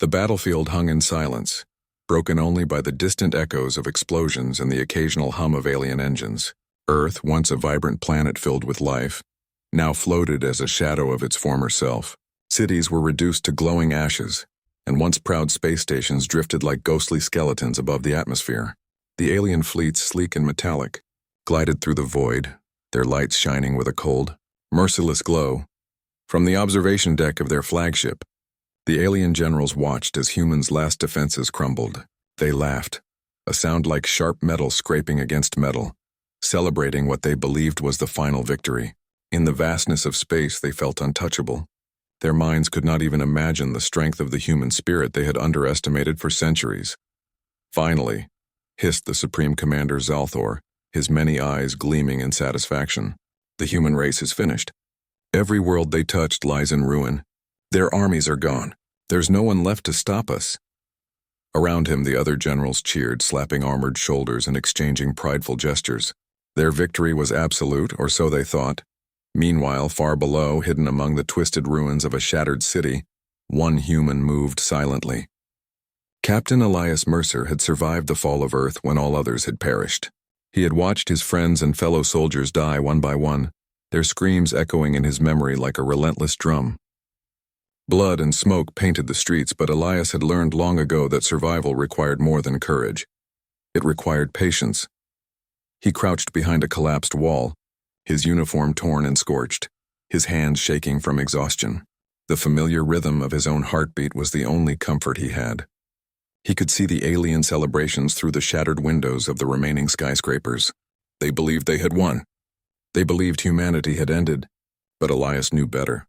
The battlefield hung in silence, broken only by the distant echoes of explosions and the occasional hum of alien engines. Earth, once a vibrant planet filled with life, now floated as a shadow of its former self. Cities were reduced to glowing ashes, and once proud space stations drifted like ghostly skeletons above the atmosphere. The alien fleets, sleek and metallic, glided through the void, their lights shining with a cold, merciless glow. From the observation deck of their flagship, the alien generals watched as humans' last defenses crumbled. They laughed, a sound like sharp metal scraping against metal, celebrating what they believed was the final victory. In the vastness of space, they felt untouchable. Their minds could not even imagine the strength of the human spirit they had underestimated for centuries. Finally, hissed the Supreme Commander Zalthor, his many eyes gleaming in satisfaction. The human race is finished. Every world they touched lies in ruin. Their armies are gone. There's no one left to stop us. Around him, the other generals cheered, slapping armored shoulders and exchanging prideful gestures. Their victory was absolute, or so they thought. Meanwhile, far below, hidden among the twisted ruins of a shattered city, one human moved silently. Captain Elias Mercer had survived the fall of Earth when all others had perished. He had watched his friends and fellow soldiers die one by one, their screams echoing in his memory like a relentless drum. Blood and smoke painted the streets, but Elias had learned long ago that survival required more than courage. It required patience. He crouched behind a collapsed wall, his uniform torn and scorched, his hands shaking from exhaustion. The familiar rhythm of his own heartbeat was the only comfort he had. He could see the alien celebrations through the shattered windows of the remaining skyscrapers. They believed they had won. They believed humanity had ended, but Elias knew better.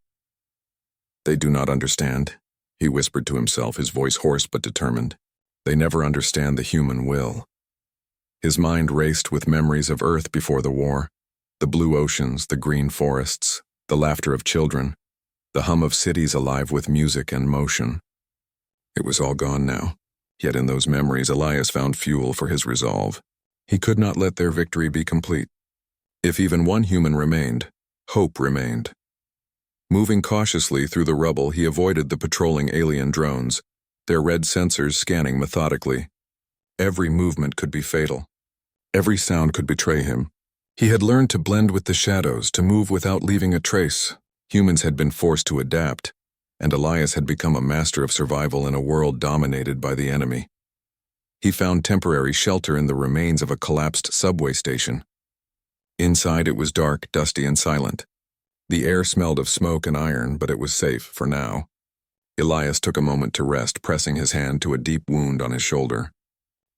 They do not understand, he whispered to himself, his voice hoarse but determined. They never understand the human will. His mind raced with memories of Earth before the war, the blue oceans, the green forests, the laughter of children, the hum of cities alive with music and motion. It was all gone now, yet in those memories Elias found fuel for his resolve. He could not let their victory be complete. If even one human remained, hope remained. Moving cautiously through the rubble, he avoided the patrolling alien drones, their red sensors scanning methodically. Every movement could be fatal. Every sound could betray him. He had learned to blend with the shadows, to move without leaving a trace. Humans had been forced to adapt, and Elias had become a master of survival in a world dominated by the enemy. He found temporary shelter in the remains of a collapsed subway station. Inside it was dark, dusty, and silent. The air smelled of smoke and iron, but it was safe for now. Elias took a moment to rest, pressing his hand to a deep wound on his shoulder.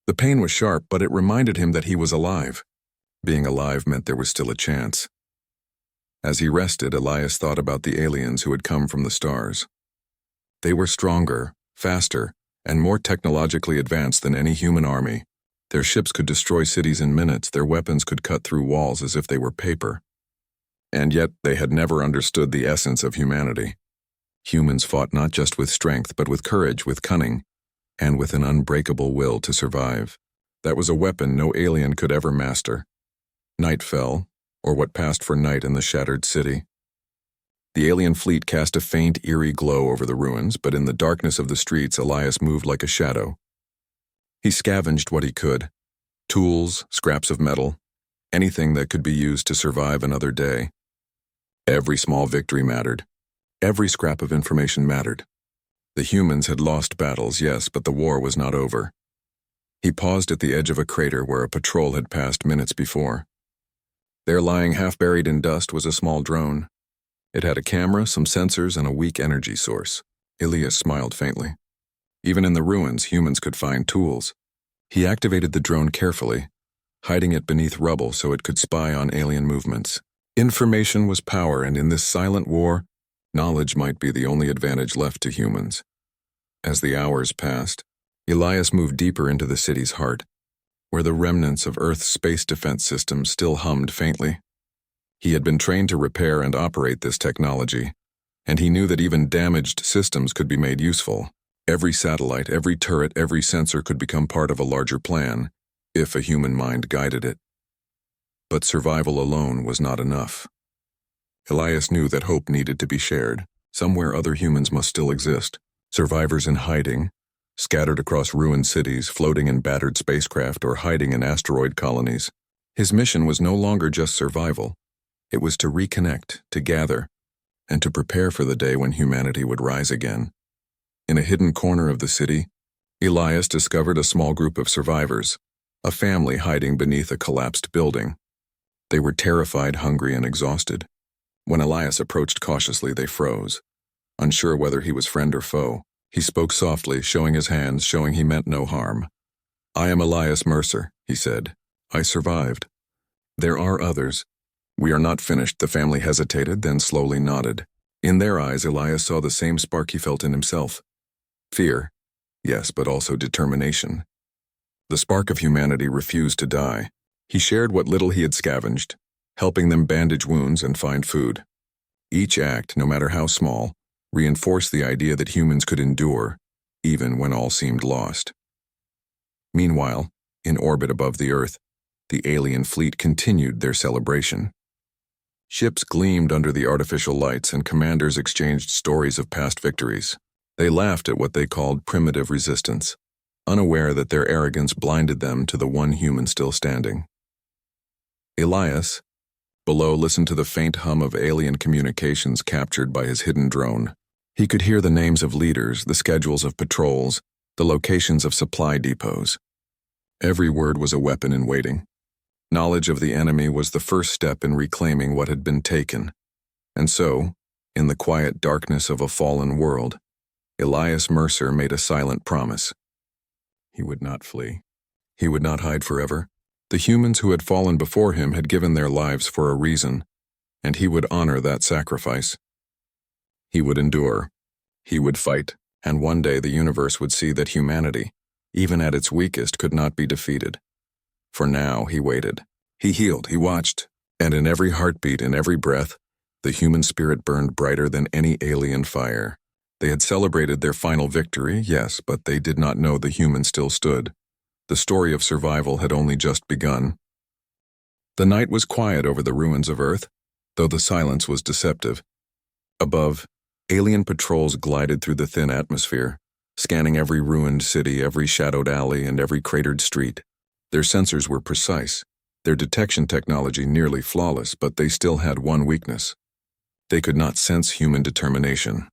The pain was sharp, but it reminded him that he was alive. Being alive meant there was still a chance. As he rested, Elias thought about the aliens who had come from the stars. They were stronger, faster, and more technologically advanced than any human army. Their ships could destroy cities in minutes, their weapons could cut through walls as if they were paper. And yet they had never understood the essence of humanity. Humans fought not just with strength, but with courage, with cunning, and with an unbreakable will to survive. That was a weapon no alien could ever master. Night fell, or what passed for night in the shattered city. The alien fleet cast a faint, eerie glow over the ruins, but in the darkness of the streets, Elias moved like a shadow. He scavenged what he could: tools, scraps of metal, anything that could be used to survive another day. Every small victory mattered. Every scrap of information mattered. The humans had lost battles, yes, but the war was not over. He paused at the edge of a crater where a patrol had passed minutes before. There, lying half-buried in dust, was a small drone. It had a camera, some sensors, and a weak energy source. Elias smiled faintly. Even in the ruins, humans could find tools. He activated the drone carefully, hiding it beneath rubble so it could spy on alien movements. Information was power, and in this silent war, knowledge might be the only advantage left to humans. As the hours passed, Elias moved deeper into the city's heart, where the remnants of Earth's space defense system still hummed faintly. He had been trained to repair and operate this technology, and he knew that even damaged systems could be made useful. Every satellite, every turret, every sensor could become part of a larger plan, if a human mind guided it. But survival alone was not enough. Elias knew that hope needed to be shared. Somewhere other humans must still exist. Survivors in hiding, scattered across ruined cities, floating in battered spacecraft, or hiding in asteroid colonies. His mission was no longer just survival. It was to reconnect, to gather, and to prepare for the day when humanity would rise again. In a hidden corner of the city, Elias discovered a small group of survivors, a family hiding beneath a collapsed building. They were terrified, hungry, and exhausted. When Elias approached cautiously, they froze. Unsure whether he was friend or foe, he spoke softly, showing his hands, showing he meant no harm. "I am Elias Mercer," he said. "I survived. There are others. We are not finished." The family hesitated, then slowly nodded. In their eyes, Elias saw the same spark he felt in himself. Fear, yes, but also determination. The spark of humanity refused to die. He shared what little he had scavenged, helping them bandage wounds and find food. Each act, no matter how small, reinforced the idea that humans could endure, even when all seemed lost. Meanwhile, in orbit above the Earth, the alien fleet continued their celebration. Ships gleamed under the artificial lights, and commanders exchanged stories of past victories. They laughed at what they called primitive resistance, unaware that their arrogance blinded them to the one human still standing. Elias, below, listened to the faint hum of alien communications captured by his hidden drone. He could hear the names of leaders, the schedules of patrols, the locations of supply depots. Every word was a weapon in waiting. Knowledge of the enemy was the first step in reclaiming what had been taken. And so, in the quiet darkness of a fallen world, Elias Mercer made a silent promise. He would not flee. He would not hide forever. The humans who had fallen before him had given their lives for a reason, and he would honor that sacrifice. He would endure. He would fight, and one day the universe would see that humanity, even at its weakest, could not be defeated. For now, he waited. He healed, he watched, and in every heartbeat, in every breath, the human spirit burned brighter than any alien fire. They had celebrated their final victory, yes, but they did not know the human still stood. The story of survival had only just begun. The night was quiet over the ruins of Earth, though the silence was deceptive. Above, alien patrols glided through the thin atmosphere, scanning every ruined city, every shadowed alley, and every cratered street. Their sensors were precise, their detection technology nearly flawless, but they still had one weakness. They could not sense human determination.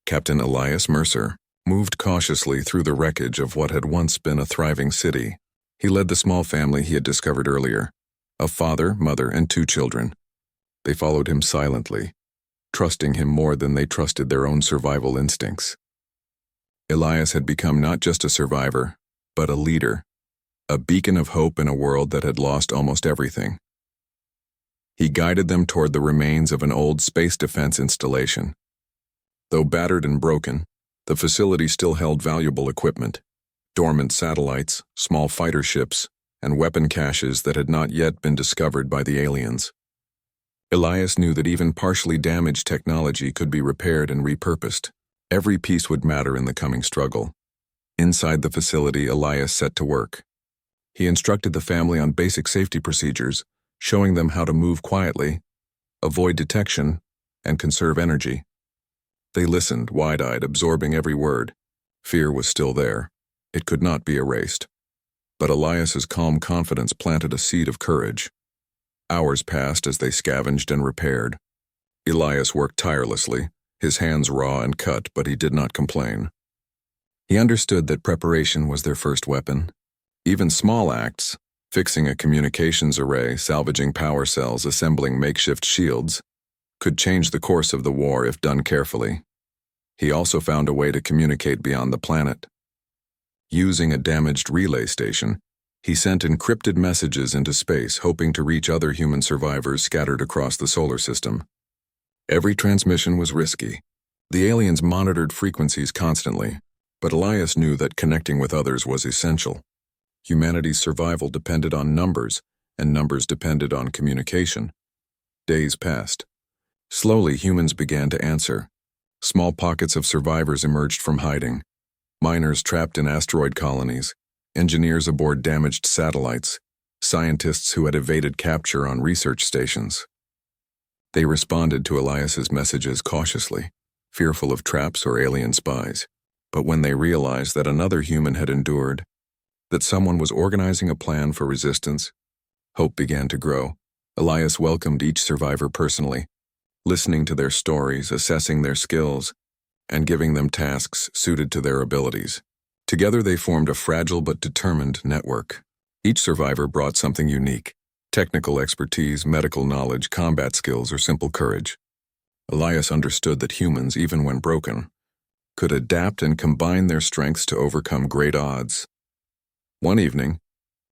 Captain Elias Mercer moved cautiously through the wreckage of what had once been a thriving city. He led the small family he had discovered earlier, a father, mother, and 2 children. They followed him silently, trusting him more than they trusted their own survival instincts. Elias had become not just a survivor, but a leader, a beacon of hope in a world that had lost almost everything. He guided them toward the remains of an old space defense installation. Though battered and broken, the facility still held valuable equipment, dormant satellites, small fighter ships, and weapon caches that had not yet been discovered by the aliens. Elias knew that even partially damaged technology could be repaired and repurposed. Every piece would matter in the coming struggle. Inside the facility, Elias set to work. He instructed the family on basic safety procedures, showing them how to move quietly, avoid detection, and conserve energy. They listened, wide-eyed, absorbing every word. Fear was still there. It could not be erased. But Elias's calm confidence planted a seed of courage. Hours passed as they scavenged and repaired. Elias worked tirelessly, his hands raw and cut, but he did not complain. He understood that preparation was their first weapon. Even small acts, fixing a communications array, salvaging power cells, assembling makeshift shields, could change the course of the war if done carefully. He also found a way to communicate beyond the planet. Using a damaged relay station, he sent encrypted messages into space, hoping to reach other human survivors scattered across the solar system. Every transmission was risky. The aliens monitored frequencies constantly, but Elias knew that connecting with others was essential. Humanity's survival depended on numbers, and numbers depended on communication. Days passed. Slowly, humans began to answer. Small pockets of survivors emerged from hiding. Miners trapped in asteroid colonies, engineers aboard damaged satellites, scientists who had evaded capture on research stations. They responded to Elias's messages cautiously, fearful of traps or alien spies. But when they realized that another human had endured, that someone was organizing a plan for resistance, hope began to grow. Elias welcomed each survivor personally, listening to their stories, assessing their skills, and giving them tasks suited to their abilities. Together they formed a fragile but determined network. Each survivor brought something unique: technical expertise, medical knowledge, combat skills, or simple courage. Elias understood that humans, even when broken, could adapt and combine their strengths to overcome great odds. One evening,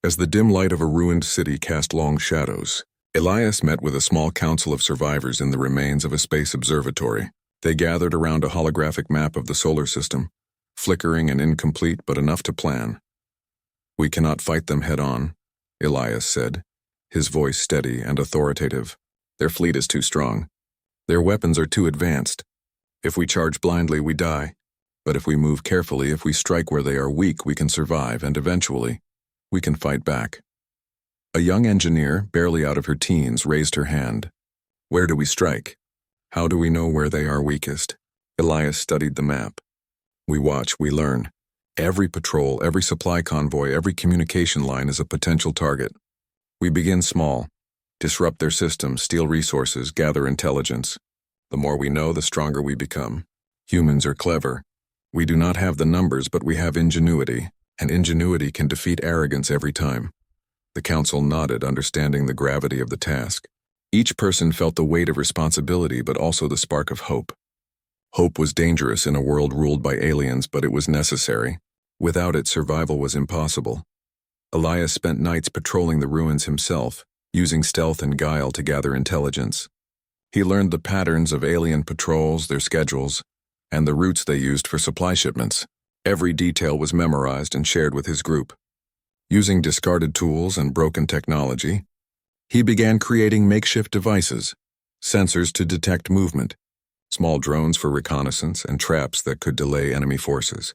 as the dim light of a ruined city cast long shadows, Elias met with a small council of survivors in the remains of a space observatory. They gathered around a holographic map of the solar system, flickering and incomplete but enough to plan. "We cannot fight them head-on," Elias said, his voice steady and authoritative. "Their fleet is too strong. Their weapons are too advanced. If we charge blindly, we die. But if we move carefully, if we strike where they are weak, we can survive, and eventually, we can fight back." A young engineer, barely out of her teens, raised her hand. "Where do we strike? How do we know where they are weakest?" Elias studied the map. "We watch, we learn. Every patrol, every supply convoy, every communication line is a potential target. We begin small, disrupt their systems, steal resources, gather intelligence. The more we know, the stronger we become. Humans are clever. We do not have the numbers, but we have ingenuity, and ingenuity can defeat arrogance every time." The council nodded, understanding the gravity of the task. Each person felt the weight of responsibility, but also the spark of hope. Hope was dangerous in a world ruled by aliens, but it was necessary. Without it, survival was impossible. Elias spent nights patrolling the ruins himself, using stealth and guile to gather intelligence. He learned the patterns of alien patrols, their schedules, and the routes they used for supply shipments. Every detail was memorized and shared with his group. Using discarded tools and broken technology, he began creating makeshift devices, sensors to detect movement, small drones for reconnaissance, and traps that could delay enemy forces.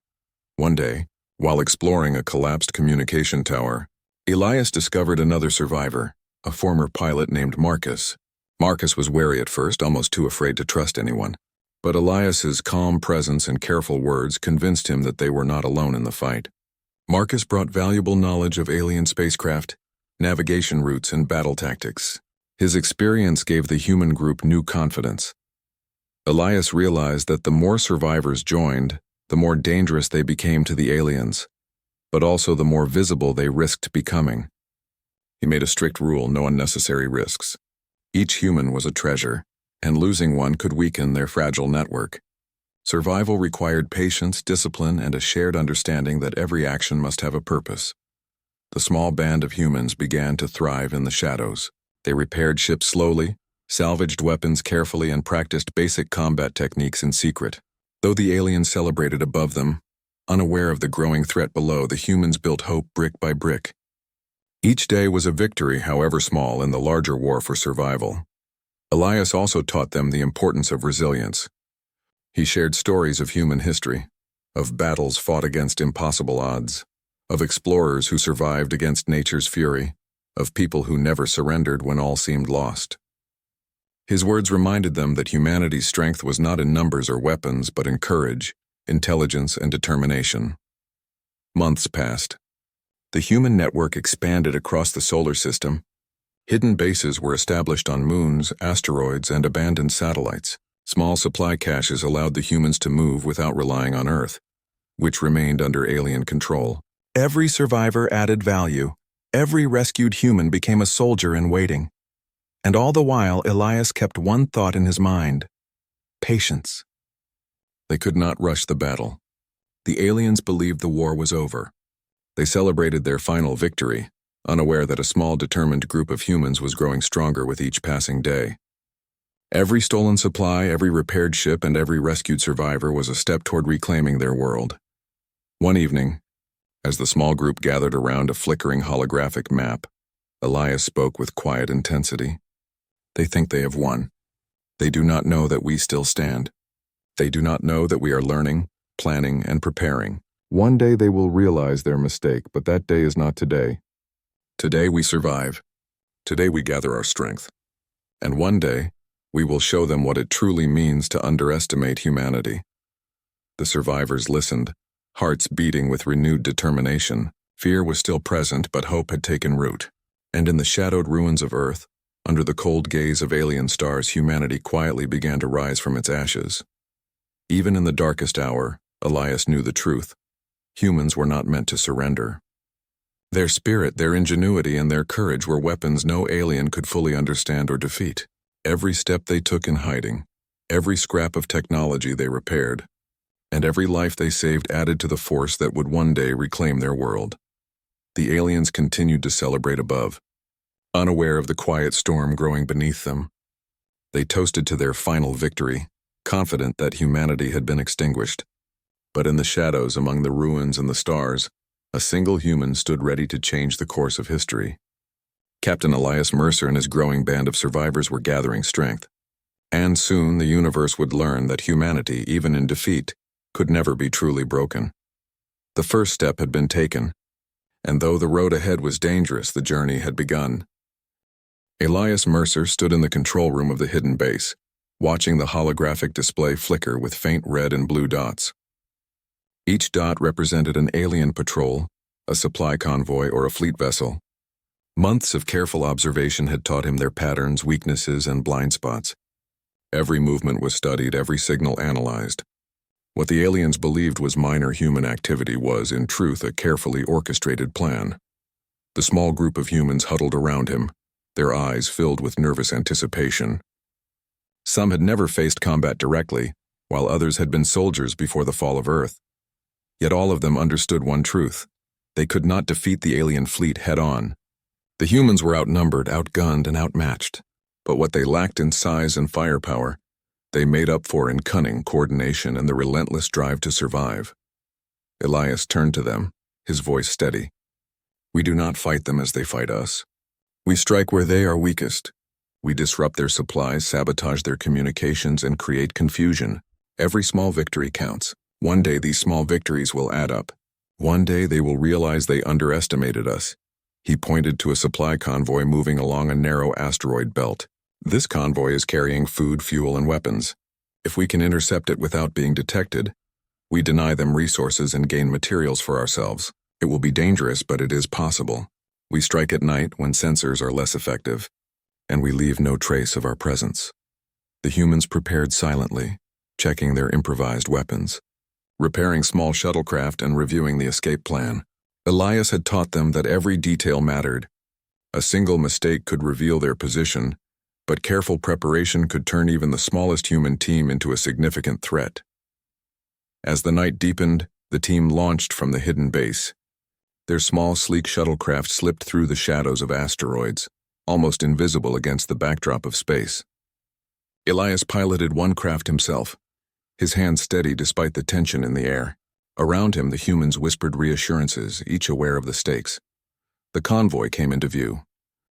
One day, while exploring a collapsed communication tower, Elias discovered another survivor, a former pilot named Marcus. Marcus was wary at first, almost too afraid to trust anyone. But Elias's calm presence and careful words convinced him that they were not alone in the fight. Marcus brought valuable knowledge of alien spacecraft, navigation routes, and battle tactics. His experience gave the human group new confidence. Elias realized that the more survivors joined, the more dangerous they became to the aliens, but also the more visible they risked becoming. He made a strict rule: no unnecessary risks. Each human was a treasure, and losing one could weaken their fragile network. Survival required patience, discipline, and a shared understanding that every action must have a purpose. The small band of humans began to thrive in the shadows. They repaired ships slowly, salvaged weapons carefully, and practiced basic combat techniques in secret. Though the aliens celebrated above them, unaware of the growing threat below, the humans built hope brick by brick. Each day was a victory, however small, in the larger war for survival. Elias also taught them the importance of resilience. He shared stories of human history, of battles fought against impossible odds, of explorers who survived against nature's fury, of people who never surrendered when all seemed lost. His words reminded them that humanity's strength was not in numbers or weapons, but in courage, intelligence, and determination. Months passed. The human network expanded across the solar system. Hidden bases were established on moons, asteroids, and abandoned satellites. Small supply caches allowed the humans to move without relying on Earth, which remained under alien control. Every survivor added value. Every rescued human became a soldier in waiting. And all the while, Elias kept one thought in his mind: patience. They could not rush the battle. The aliens believed the war was over. They celebrated their final victory, unaware that a small, determined group of humans was growing stronger with each passing day. Every stolen supply, every repaired ship, and every rescued survivor was a step toward reclaiming their world. One evening, as the small group gathered around a flickering holographic map, Elias spoke with quiet intensity. "They think they have won. They do not know that we still stand. They do not know that we are learning, planning, and preparing. One day they will realize their mistake, but that day is not today. Today we survive. Today we gather our strength. And one day, we will show them what it truly means to underestimate humanity." The survivors listened, hearts beating with renewed determination. Fear was still present, but hope had taken root. And in the shadowed ruins of Earth, under the cold gaze of alien stars, humanity quietly began to rise from its ashes. Even in the darkest hour, Elias knew the truth. Humans were not meant to surrender. Their spirit, their ingenuity, and their courage were weapons no alien could fully understand or defeat. Every step they took in hiding, every scrap of technology they repaired, and every life they saved added to the force that would one day reclaim their world. The aliens continued to celebrate above, unaware of the quiet storm growing beneath them. They toasted to their final victory, confident that humanity had been extinguished. But in the shadows among the ruins and the stars, a single human stood ready to change the course of history. Captain Elias Mercer and his growing band of survivors were gathering strength. And soon the universe would learn that humanity, even in defeat, could never be truly broken. The first step had been taken, and though the road ahead was dangerous, the journey had begun. Elias Mercer stood in the control room of the hidden base, watching the holographic display flicker with faint red and blue dots. Each dot represented an alien patrol, a supply convoy, or a fleet vessel. Months of careful observation had taught him their patterns, weaknesses, and blind spots. Every movement was studied, every signal analyzed. What the aliens believed was minor human activity was, in truth, a carefully orchestrated plan. The small group of humans huddled around him, their eyes filled with nervous anticipation. Some had never faced combat directly, while others had been soldiers before the fall of Earth. Yet all of them understood one truth: they could not defeat the alien fleet head-on. The humans were outnumbered, outgunned, and outmatched, but what they lacked in size and firepower, they made up for in cunning, coordination, and the relentless drive to survive. Elias turned to them, his voice steady. "We do not fight them as they fight us. We strike where they are weakest. We disrupt their supplies, sabotage their communications, and create confusion. Every small victory counts. One day these small victories will add up. One day they will realize they underestimated us." He pointed to a supply convoy moving along a narrow asteroid belt. "This convoy is carrying food, fuel, and weapons. If we can intercept it without being detected, we deny them resources and gain materials for ourselves. It will be dangerous, but it is possible. We strike at night when sensors are less effective, and we leave no trace of our presence." The humans prepared silently, checking their improvised weapons, repairing small shuttlecraft, and reviewing the escape plan. Elias had taught them that every detail mattered. A single mistake could reveal their position, but careful preparation could turn even the smallest human team into a significant threat. As the night deepened, the team launched from the hidden base. Their small, sleek shuttlecraft slipped through the shadows of asteroids, almost invisible against the backdrop of space. Elias piloted one craft himself, his hands steady despite the tension in the air. Around him, the humans whispered reassurances, each aware of the stakes. The convoy came into view.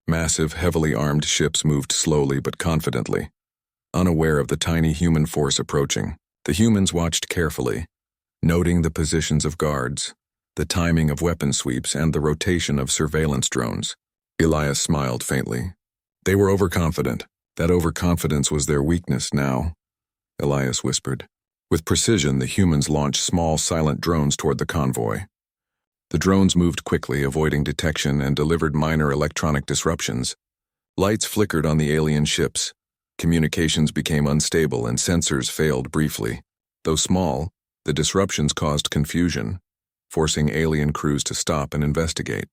Massive, heavily armed ships moved slowly but confidently, unaware of the tiny human force approaching. The humans watched carefully, noting the positions of guards, the timing of weapon sweeps, and the rotation of surveillance drones. Elias smiled faintly. They were overconfident. That overconfidence was their weakness now, Elias whispered. With precision, the humans launched small, silent drones toward the convoy. The drones moved quickly, avoiding detection, and delivered minor electronic disruptions. Lights flickered on the alien ships. Communications became unstable, and sensors failed briefly. Though small, the disruptions caused confusion, forcing alien crews to stop and investigate.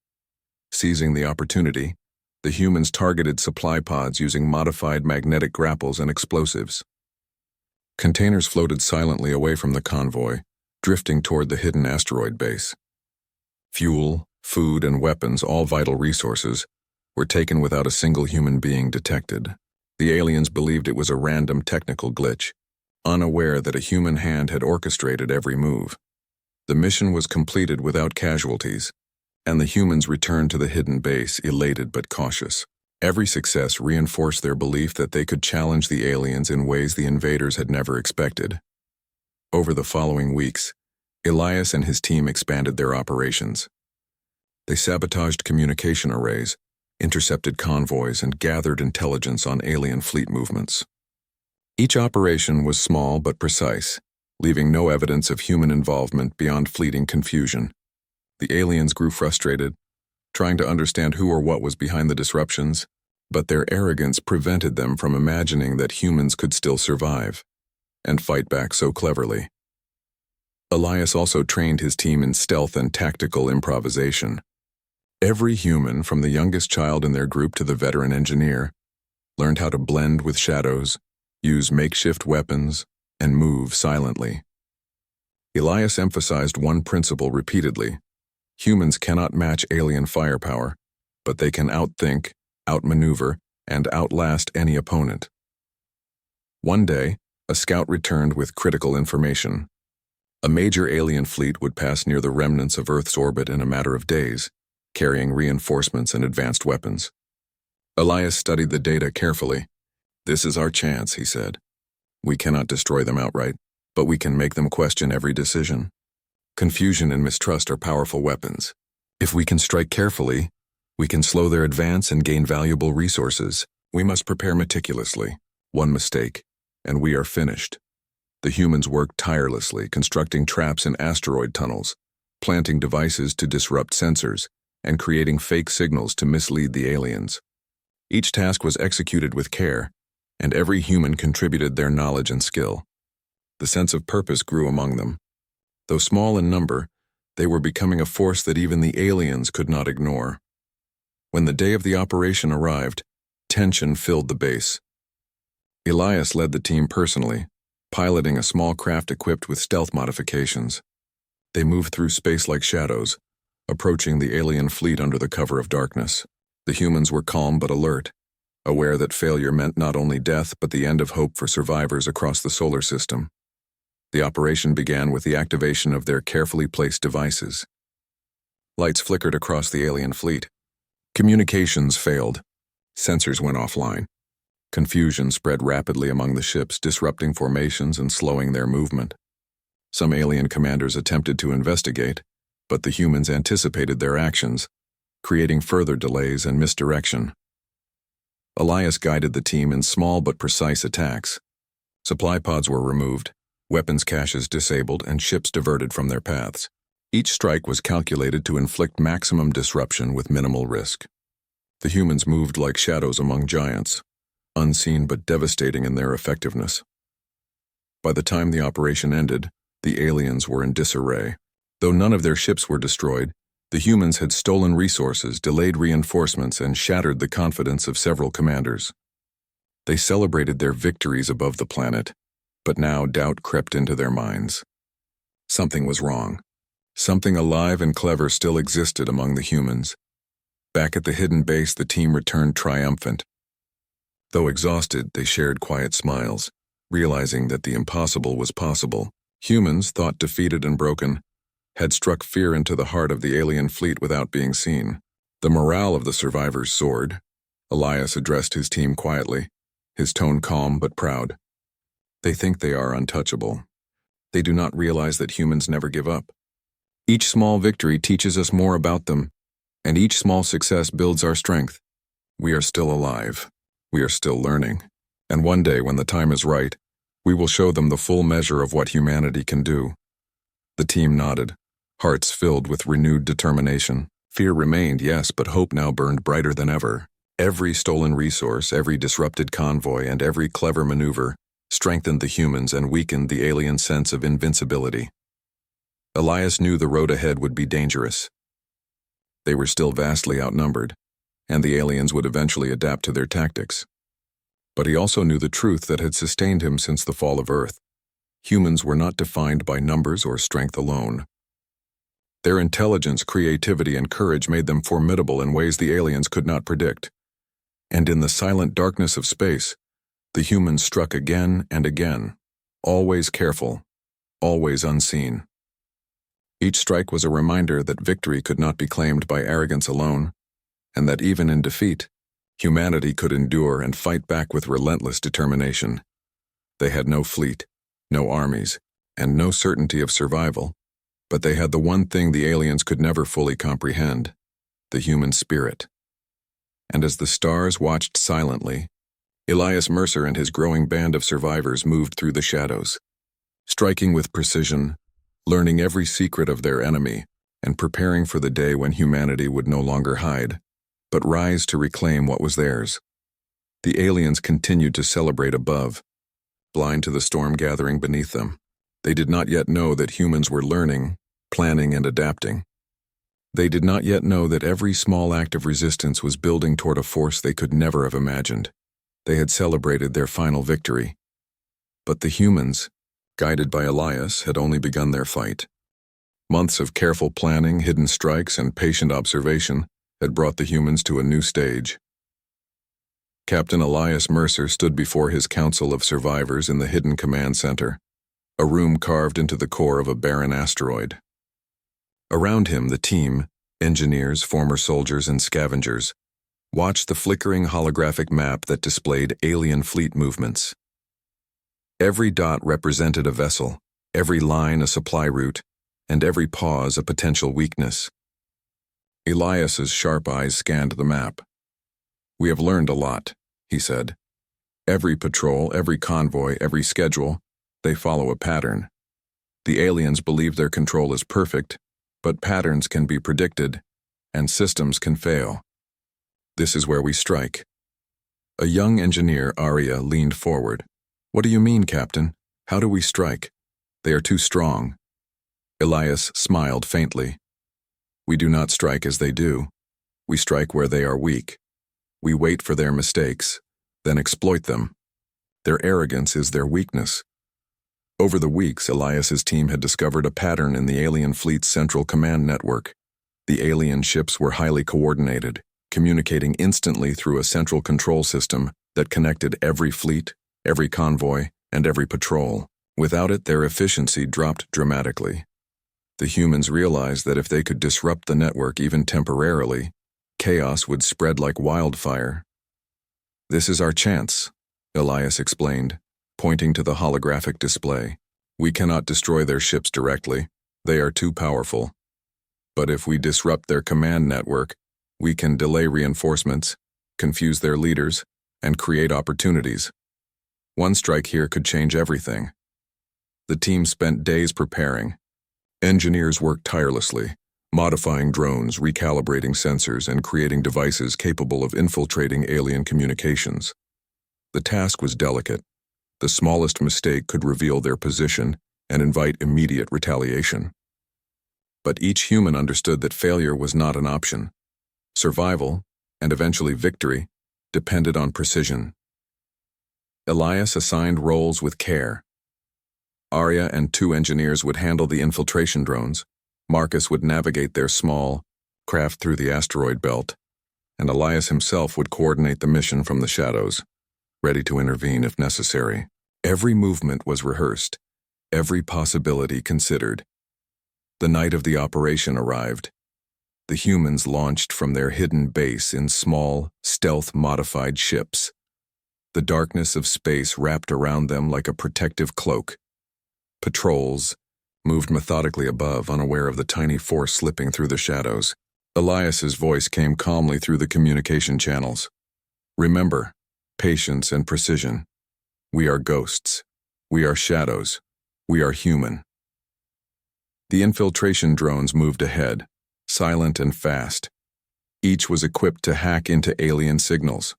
Seizing the opportunity, the humans targeted supply pods using modified magnetic grapples and explosives. Containers floated silently away from the convoy, drifting toward the hidden asteroid base. Fuel, food, and weapons, all vital resources, were taken without a single human being detected. The aliens believed it was a random technical glitch, unaware that a human hand had orchestrated every move. The mission was completed without casualties, and the humans returned to the hidden base, elated but cautious. Every success reinforced their belief that they could challenge the aliens in ways the invaders had never expected. Over the following weeks, Elias and his team expanded their operations. They sabotaged communication arrays, intercepted convoys, and gathered intelligence on alien fleet movements. Each operation was small but precise, leaving no evidence of human involvement beyond fleeting confusion. The aliens grew frustrated, trying to understand who or what was behind the disruptions, but their arrogance prevented them from imagining that humans could still survive and fight back so cleverly. Elias also trained his team in stealth and tactical improvisation. Every human, from the youngest child in their group to the veteran engineer, learned how to blend with shadows, use makeshift weapons, and move silently. Elias emphasized one principle repeatedly: humans cannot match alien firepower, but they can outthink, outmaneuver, and outlast any opponent. One day, a scout returned with critical information. A major alien fleet would pass near the remnants of Earth's orbit in a matter of days, carrying reinforcements and advanced weapons. Elias studied the data carefully. "This is our chance," he said. "We cannot destroy them outright, but we can make them question every decision. Confusion and mistrust are powerful weapons. If we can strike carefully, we can slow their advance and gain valuable resources. We must prepare meticulously. One mistake, and we are finished." The humans worked tirelessly, constructing traps in asteroid tunnels, planting devices to disrupt sensors, and creating fake signals to mislead the aliens. Each task was executed with care, and every human contributed their knowledge and skill. The sense of purpose grew among them. Though small in number, they were becoming a force that even the aliens could not ignore. When the day of the operation arrived, tension filled the base. Elias led the team personally, piloting a small craft equipped with stealth modifications. They moved through space like shadows, approaching the alien fleet under the cover of darkness. The humans were calm but alert, aware that failure meant not only death but the end of hope for survivors across the solar system. The operation began with the activation of their carefully placed devices. Lights flickered across the alien fleet. Communications failed. Sensors went offline. Confusion spread rapidly among the ships, disrupting formations and slowing their movement. Some alien commanders attempted to investigate, but the humans anticipated their actions, creating further delays and misdirection. Elias guided the team in small but precise attacks. Supply pods were removed, weapons caches disabled, and ships diverted from their paths. Each strike was calculated to inflict maximum disruption with minimal risk. The humans moved like shadows among giants, unseen but devastating in their effectiveness. By the time the operation ended, the aliens were in disarray. Though none of their ships were destroyed, the humans had stolen resources, delayed reinforcements, and shattered the confidence of several commanders. They celebrated their victories above the planet, but now doubt crept into their minds. Something was wrong. Something alive and clever still existed among the humans. Back at the hidden base, the team returned triumphant. Though exhausted, they shared quiet smiles, realizing that the impossible was possible. Humans, thought defeated and broken, had struck fear into the heart of the alien fleet without being seen. The morale of the survivors soared. Elias addressed his team quietly, his tone calm but proud. "They think they are untouchable. They do not realize that humans never give up. Each small victory teaches us more about them, and each small success builds our strength. We are still alive. We are still learning. And one day, when the time is right, we will show them the full measure of what humanity can do." The team nodded, hearts filled with renewed determination. Fear remained, yes, but hope now burned brighter than ever. Every stolen resource, every disrupted convoy, and every clever maneuver strengthened the humans and weakened the alien sense of invincibility. Elias knew the road ahead would be dangerous. They were still vastly outnumbered, and the aliens would eventually adapt to their tactics. But he also knew the truth that had sustained him since the fall of Earth. Humans were not defined by numbers or strength alone. Their intelligence, creativity, and courage made them formidable in ways the aliens could not predict. And in the silent darkness of space, the humans struck again and again, always careful, always unseen. Each strike was a reminder that victory could not be claimed by arrogance alone, and that even in defeat, humanity could endure and fight back with relentless determination. They had no fleet, no armies, and no certainty of survival, but they had the one thing the aliens could never fully comprehend: the human spirit. And as the stars watched silently, Elias Mercer and his growing band of survivors moved through the shadows. striking with precision, learning every secret of their enemy, and preparing for the day when humanity would no longer hide, but rise to reclaim what was theirs. The aliens continued to celebrate above, blind to the storm gathering beneath them. They did not yet know that humans were learning, planning, and adapting. They did not yet know that every small act of resistance was building toward a force they could never have imagined. They had celebrated their final victory. But the humans, guided by Elias, had only begun their fight. Months of careful planning, hidden strikes, and patient observation had brought the humans to a new stage. Captain Elias Mercer stood before his council of survivors in the hidden command center, a room carved into the core of a barren asteroid. Around him, the team, engineers, former soldiers, and scavengers, watched the flickering holographic map that displayed alien fleet movements. Every dot represented a vessel, every line a supply route, and every pause a potential weakness. Elias's sharp eyes scanned the map. "We have learned a lot," he said. "Every patrol, every convoy, every schedule, they follow a pattern. The aliens believe their control is perfect, but patterns can be predicted, and systems can fail. This is where we strike." A young engineer, Arya, leaned forward. "What do you mean, Captain? How do we strike? They are too strong." Elias smiled faintly. "We do not strike as they do. We strike where they are weak. We wait for their mistakes, then exploit them. Their arrogance is their weakness." Over the weeks, Elias's team had discovered a pattern in the alien fleet's central command network. The alien ships were highly coordinated, communicating instantly through a central control system that connected every fleet, every convoy, and every patrol. Without it, their efficiency dropped dramatically. The humans realized that if they could disrupt the network even temporarily, chaos would spread like wildfire. "This is our chance," Elias explained, pointing to the holographic display. "We cannot destroy their ships directly. They are too powerful. But if we disrupt their command network, we can delay reinforcements, confuse their leaders, and create opportunities. One strike here could change everything." The team spent days preparing. Engineers worked tirelessly, modifying drones, recalibrating sensors, and creating devices capable of infiltrating alien communications. The task was delicate. The smallest mistake could reveal their position and invite immediate retaliation. But each human understood that failure was not an option. Survival, and eventually victory, depended on precision. Elias assigned roles with care. Arya and 2 engineers would handle the infiltration drones, Marcus would navigate their small craft through the asteroid belt, and Elias himself would coordinate the mission from the shadows, ready to intervene if necessary. Every movement was rehearsed, every possibility considered. The night of the operation arrived. The humans launched from their hidden base in small, stealth-modified ships. The darkness of space wrapped around them like a protective cloak. Patrols moved methodically above, unaware of the tiny force slipping through the shadows. Elias's voice came calmly through the communication channels. "Remember, patience and precision. We are ghosts. We are shadows. We are human." The infiltration drones moved ahead, silent and fast. Each was equipped to hack into alien signals,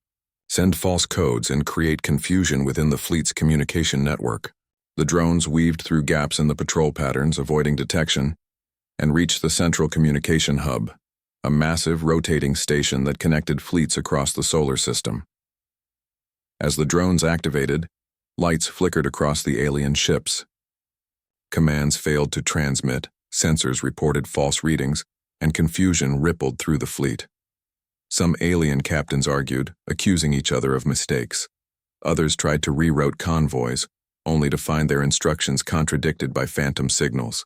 send false codes, and create confusion within the fleet's communication network. The drones weaved through gaps in the patrol patterns, avoiding detection, and reached the central communication hub, a massive rotating station that connected fleets across the solar system. As the drones activated, lights flickered across the alien ships. Commands failed to transmit, sensors reported false readings, and confusion rippled through the fleet. Some alien captains argued, accusing each other of mistakes. Others tried to reroute convoys, only to find their instructions contradicted by phantom signals.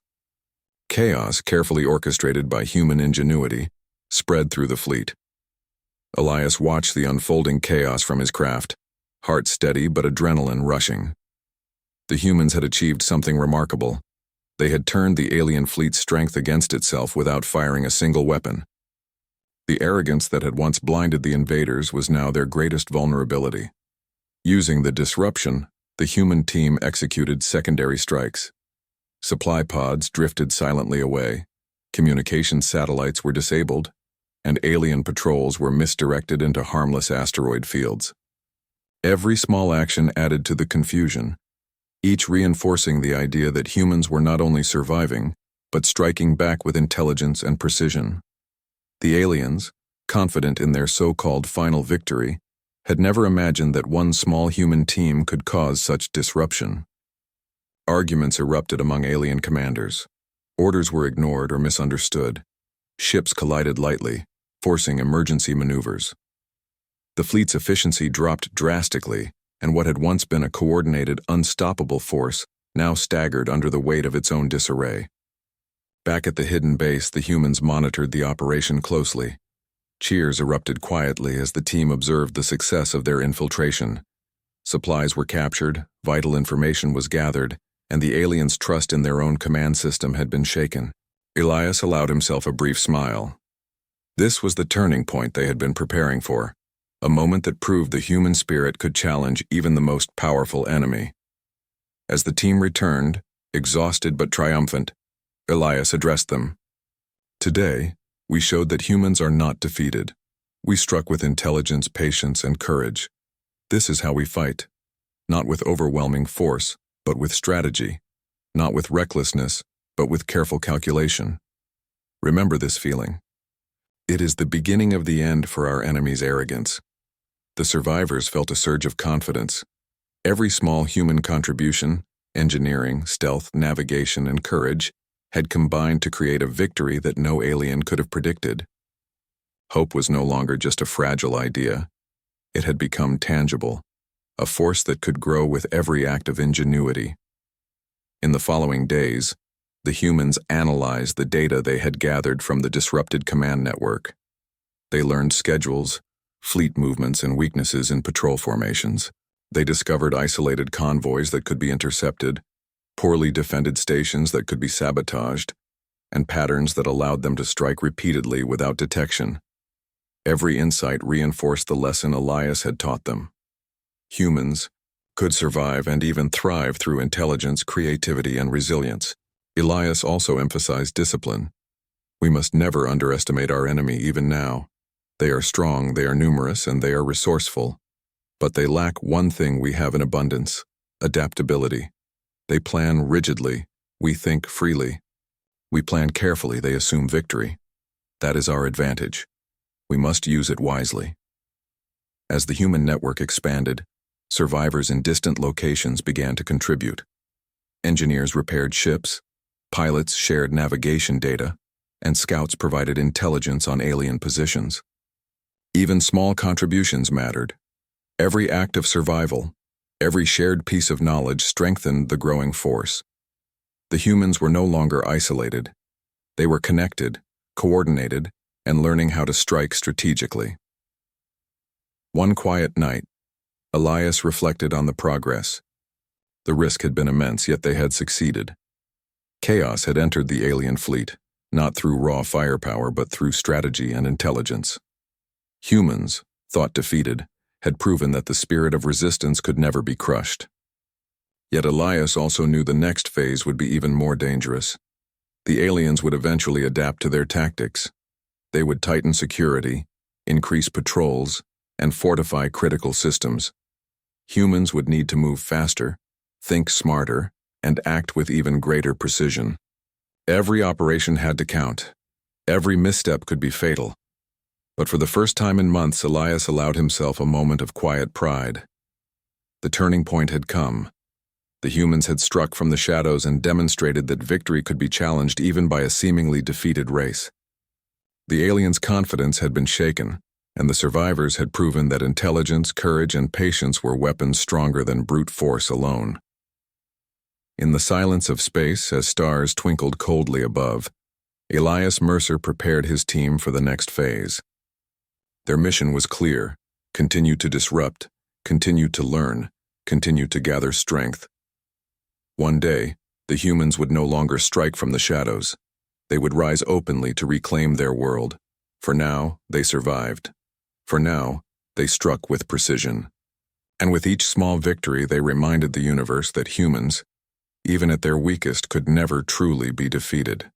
Chaos, carefully orchestrated by human ingenuity, spread through the fleet. Elias watched the unfolding chaos from his craft, heart steady but adrenaline rushing. The humans had achieved something remarkable. They had turned the alien fleet's strength against itself without firing a single weapon. The arrogance that had once blinded the invaders was now their greatest vulnerability. Using the disruption, The human team executed secondary strikes. Supply pods drifted silently away, communication satellites were disabled, and alien patrols were misdirected into harmless asteroid fields. Every small action added to the confusion, each reinforcing the idea that humans were not only surviving, but striking back with intelligence and precision. The aliens, confident in their so-called final victory, had never imagined that one small human team could cause such disruption. Arguments erupted among alien commanders. Orders were ignored or misunderstood. Ships collided lightly, forcing emergency maneuvers. The fleet's efficiency dropped drastically, and what had once been a coordinated, unstoppable force now staggered under the weight of its own disarray. Back at the hidden base, the humans monitored the operation closely. Cheers erupted quietly as the team observed the success of their infiltration. Supplies were captured, vital information was gathered, and the aliens' trust in their own command system had been shaken. Elias allowed himself a brief smile. This was the turning point they had been preparing for, a moment that proved the human spirit could challenge even the most powerful enemy. As the team returned, exhausted but triumphant, Elias addressed them. Today, we showed that humans are not defeated. We struck with intelligence, patience, and courage. This is how we fight. Not with overwhelming force, but with strategy. Not with recklessness, but with careful calculation. Remember this feeling. It is the beginning of the end for our enemy's arrogance. The survivors felt a surge of confidence. Every small human contribution, engineering, stealth, navigation, and courage, had combined to create a victory that no alien could have predicted. Hope was no longer just a fragile idea. It had become tangible, a force that could grow with every act of ingenuity. In the following days, the humans analyzed the data they had gathered from the disrupted command network. They learned schedules, fleet movements, and weaknesses in patrol formations. They discovered isolated convoys that could be intercepted, poorly defended stations that could be sabotaged, and patterns that allowed them to strike repeatedly without detection. Every insight reinforced the lesson Elias had taught them. Humans could survive and even thrive through intelligence, creativity, and resilience. Elias also emphasized discipline. We must never underestimate our enemy even now. They are strong, they are numerous, and they are resourceful. But they lack one thing we have in abundance: adaptability. They plan rigidly, we think freely. We plan carefully, they assume victory. That is our advantage. We must use it wisely. As the human network expanded, survivors in distant locations began to contribute. Engineers repaired ships, pilots shared navigation data, and scouts provided intelligence on alien positions. Even small contributions mattered. Every act of survival, every shared piece of knowledge strengthened the growing force. The humans were no longer isolated. They were connected, coordinated, and learning how to strike strategically. One quiet night, Elias reflected on the progress. The risk had been immense, yet they had succeeded. Chaos had entered the alien fleet, not through raw firepower but through strategy and intelligence. Humans, thought defeated, had proven that the spirit of resistance could never be crushed. Yet Elias also knew the next phase would be even more dangerous. The aliens would eventually adapt to their tactics. They would tighten security, increase patrols, and fortify critical systems. Humans would need to move faster, think smarter, and act with even greater precision. Every operation had to count. Every misstep could be fatal. But for the first time in months, Elias allowed himself a moment of quiet pride. The turning point had come. The humans had struck from the shadows and demonstrated that victory could be challenged even by a seemingly defeated race. The aliens' confidence had been shaken, and the survivors had proven that intelligence, courage, and patience were weapons stronger than brute force alone. In the silence of space, as stars twinkled coldly above, Elias Mercer prepared his team for the next phase. Their mission was clear: continue to disrupt, continue to learn, continue to gather strength. One day, the humans would no longer strike from the shadows. They would rise openly to reclaim their world. For now, they survived. For now, they struck with precision. And with each small victory, they reminded the universe that humans, even at their weakest, could never truly be defeated.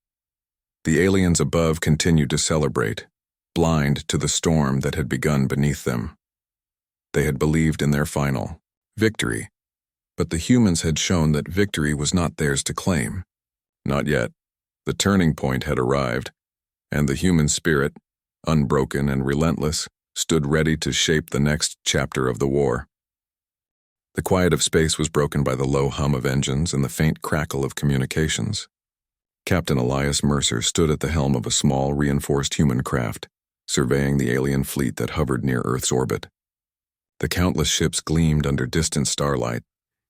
The aliens above continued to celebrate, blind to the storm that had begun beneath them. They had believed in their final victory, but the humans had shown that victory was not theirs to claim. Not yet. The turning point had arrived, and the human spirit, unbroken and relentless, stood ready to shape the next chapter of the war. The quiet of space was broken by the low hum of engines and the faint crackle of communications. Captain Elias Mercer stood at the helm of a small, reinforced human craft, surveying the alien fleet that hovered near Earth's orbit. The countless ships gleamed under distant starlight,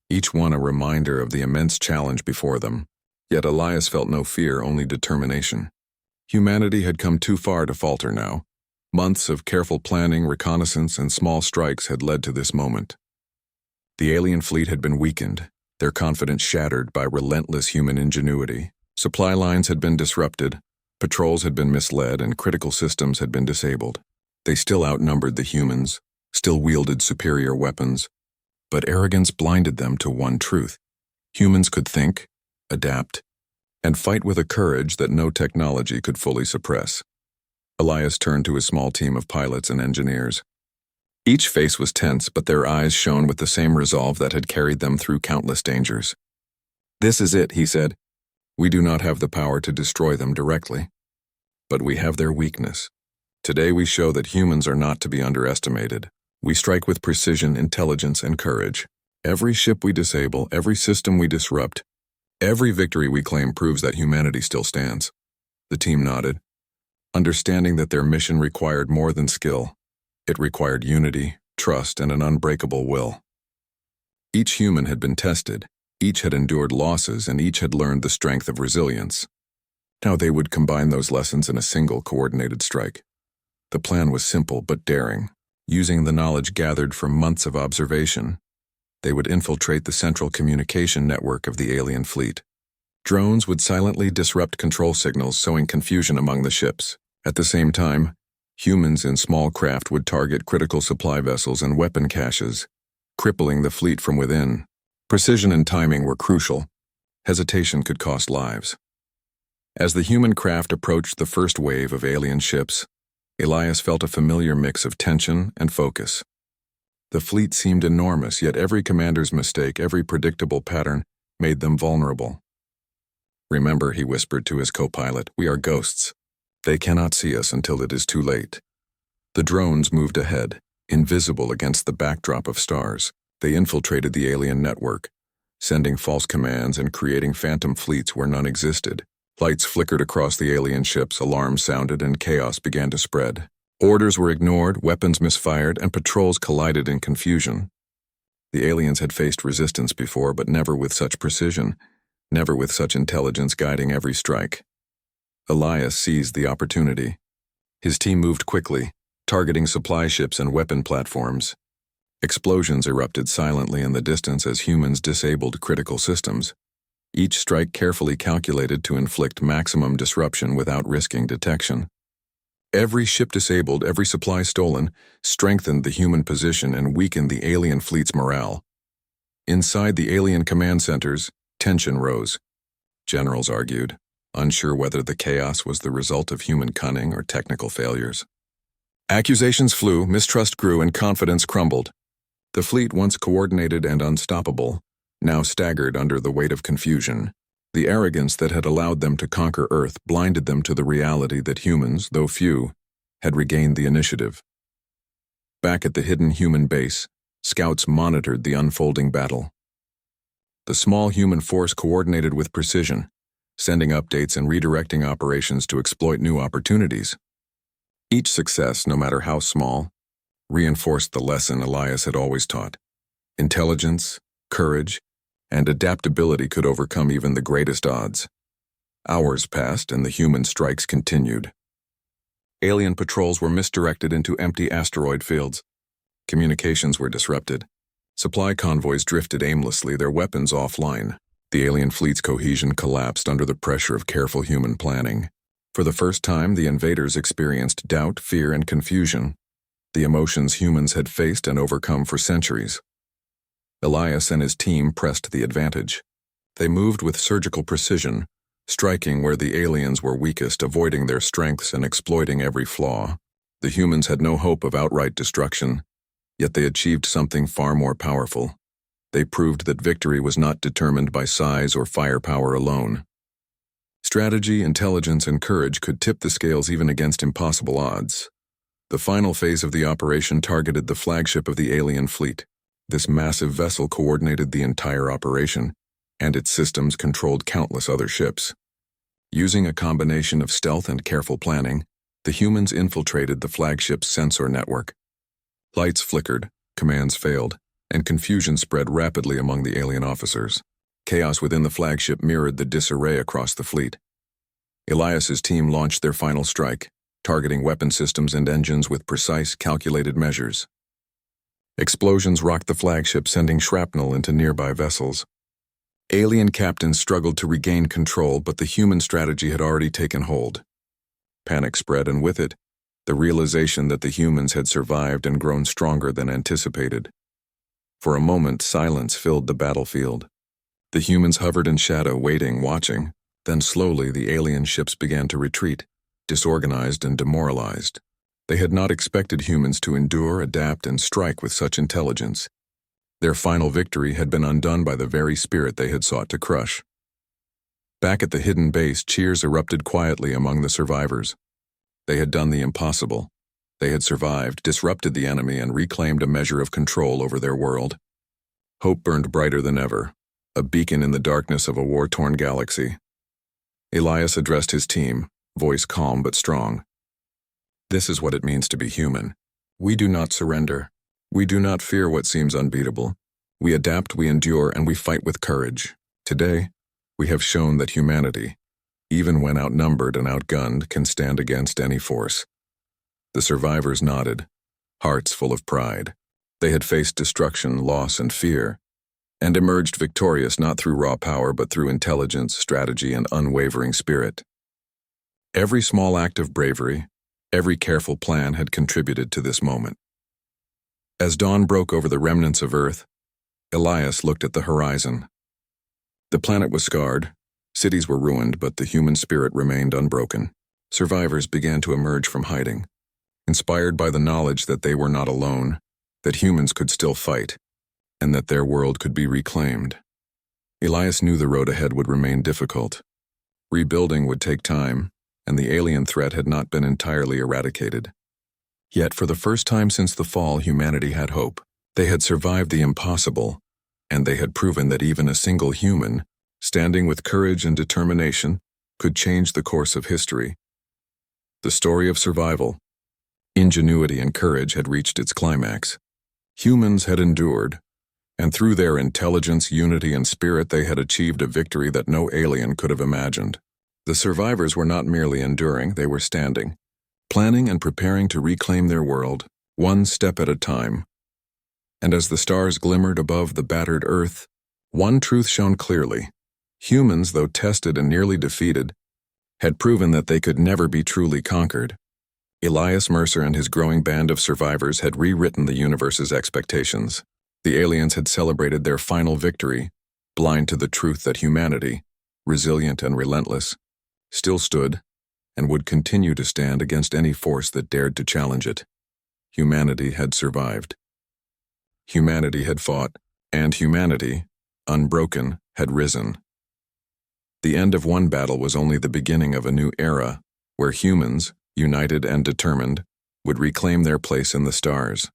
each one a reminder of the immense challenge before them. Yet Elias felt no fear, only determination. Humanity had come too far to falter now. Months of careful planning, reconnaissance, and small strikes had led to this moment. The alien fleet had been weakened, their confidence shattered by relentless human ingenuity. Supply lines had been disrupted, patrols had been misled, and critical systems had been disabled. They still outnumbered the humans, still wielded superior weapons, but arrogance blinded them to one truth. Humans could think, adapt, and fight with a courage that no technology could fully suppress. Elias turned to his small team of pilots and engineers. Each face was tense, but their eyes shone with the same resolve that had carried them through countless dangers. "This is it," he said. "We do not have the power to destroy them directly, but we have their weakness. Today we show that humans are not to be underestimated. We strike with precision, intelligence, and courage. Every ship we disable, every system we disrupt, every victory we claim proves that humanity still stands." The team nodded, understanding that their mission required more than skill. It required unity, trust, and an unbreakable will. Each human had been tested, each had endured losses, and each had learned the strength of resilience. Now they would combine those lessons in a single coordinated strike. The plan was simple but daring. Using the knowledge gathered from months of observation, they would infiltrate the central communication network of the alien fleet. Drones would silently disrupt control signals, sowing confusion among the ships. At the same time, humans in small craft would target critical supply vessels and weapon caches, crippling the fleet from within. Precision and timing were crucial. Hesitation could cost lives. As the human craft approached the first wave of alien ships, Elias felt a familiar mix of tension and focus. The fleet seemed enormous, yet every commander's mistake, every predictable pattern, made them vulnerable. "Remember," he whispered to his co-pilot, "we are ghosts. They cannot see us until it is too late." The drones moved ahead, invisible against the backdrop of stars. They infiltrated the alien network, sending false commands and creating phantom fleets where none existed. Lights flickered across the alien ships, alarms sounded, and chaos began to spread. Orders were ignored, weapons misfired, and patrols collided in confusion. The aliens had faced resistance before, but never with such precision, never with such intelligence guiding every strike. Elias seized the opportunity. His team moved quickly, targeting supply ships and weapon platforms. Explosions erupted silently in the distance as humans disabled critical systems, each strike carefully calculated to inflict maximum disruption without risking detection. Every ship disabled, every supply stolen, strengthened the human position and weakened the alien fleet's morale. Inside the alien command centers, tension rose. Generals argued, unsure whether the chaos was the result of human cunning or technical failures. Accusations flew, mistrust grew, and confidence crumbled. The fleet, once coordinated and unstoppable, now staggered under the weight of confusion. The arrogance that had allowed them to conquer Earth blinded them to the reality that humans, though few, had regained the initiative. Back at the hidden human base, scouts monitored the unfolding battle. The small human force coordinated with precision, sending updates and redirecting operations to exploit new opportunities. Each success, no matter how small, reinforced the lesson Elias had always taught. Intelligence, courage, and adaptability could overcome even the greatest odds. Hours passed and the human strikes continued. Alien patrols were misdirected into empty asteroid fields. Communications were disrupted. Supply convoys drifted aimlessly, their weapons offline. The alien fleet's cohesion collapsed under the pressure of careful human planning. For the first time, the invaders experienced doubt, fear, and confusion, the emotions humans had faced and overcome for centuries. Elias and his team pressed the advantage. They moved with surgical precision, striking where the aliens were weakest, avoiding their strengths and exploiting every flaw. The humans had no hope of outright destruction, yet they achieved something far more powerful. They proved that victory was not determined by size or firepower alone. Strategy, intelligence, and courage could tip the scales even against impossible odds. The final phase of the operation targeted the flagship of the alien fleet. This massive vessel coordinated the entire operation, and its systems controlled countless other ships. Using a combination of stealth and careful planning, the humans infiltrated the flagship's sensor network. Lights flickered, commands failed, and confusion spread rapidly among the alien officers. Chaos within the flagship mirrored the disarray across the fleet. Elias's team launched their final strike, targeting weapon systems and engines with precise, calculated measures. Explosions rocked the flagship, sending shrapnel into nearby vessels. Alien captains struggled to regain control, but the human strategy had already taken hold. Panic spread, and with it, the realization that the humans had survived and grown stronger than anticipated. For a moment, silence filled the battlefield. The humans hovered in shadow, waiting, watching. Then slowly the alien ships began to retreat, disorganized and demoralized. They had not expected humans to endure, adapt, and strike with such intelligence. Their final victory had been undone by the very spirit they had sought to crush. Back at the hidden base, cheers erupted quietly among the survivors. They had done the impossible. They had survived, disrupted the enemy, and reclaimed a measure of control over their world. Hope burned brighter than ever, a beacon in the darkness of a war-torn galaxy. Elias addressed his team, voice calm but strong. "This is what it means to be human. We do not surrender. We do not fear what seems unbeatable. We adapt, we endure, and we fight with courage. Today, we have shown that humanity, even when outnumbered and outgunned, can stand against any force." The survivors nodded, hearts full of pride. They had faced destruction, loss, and fear, and emerged victorious not through raw power but through intelligence, strategy, and unwavering spirit. Every small act of bravery, every careful plan had contributed to this moment. As dawn broke over the remnants of Earth, Elias looked at the horizon. The planet was scarred, cities were ruined, but the human spirit remained unbroken. Survivors began to emerge from hiding, inspired by the knowledge that they were not alone, that humans could still fight, and that their world could be reclaimed. Elias knew the road ahead would remain difficult. Rebuilding would take time, and the alien threat had not been entirely eradicated. Yet for the first time since the fall, humanity had hope. They had survived the impossible, and they had proven that even a single human, standing with courage and determination, could change the course of history. The story of survival, ingenuity, and courage had reached its climax. Humans had endured, and through their intelligence, unity, and spirit, they had achieved a victory that no alien could have imagined. The survivors were not merely enduring, they were standing, planning and preparing to reclaim their world, one step at a time. And as the stars glimmered above the battered Earth, one truth shone clearly. Humans, though tested and nearly defeated, had proven that they could never be truly conquered. Elias Mercer and his growing band of survivors had rewritten the universe's expectations. The aliens had celebrated their final victory, blind to the truth that humanity, resilient and relentless, still stood and would continue to stand against any force that dared to challenge it. Humanity had survived. Humanity had fought, and humanity, unbroken, had risen. The end of one battle was only the beginning of a new era, where humans, united and determined, would reclaim their place in the stars.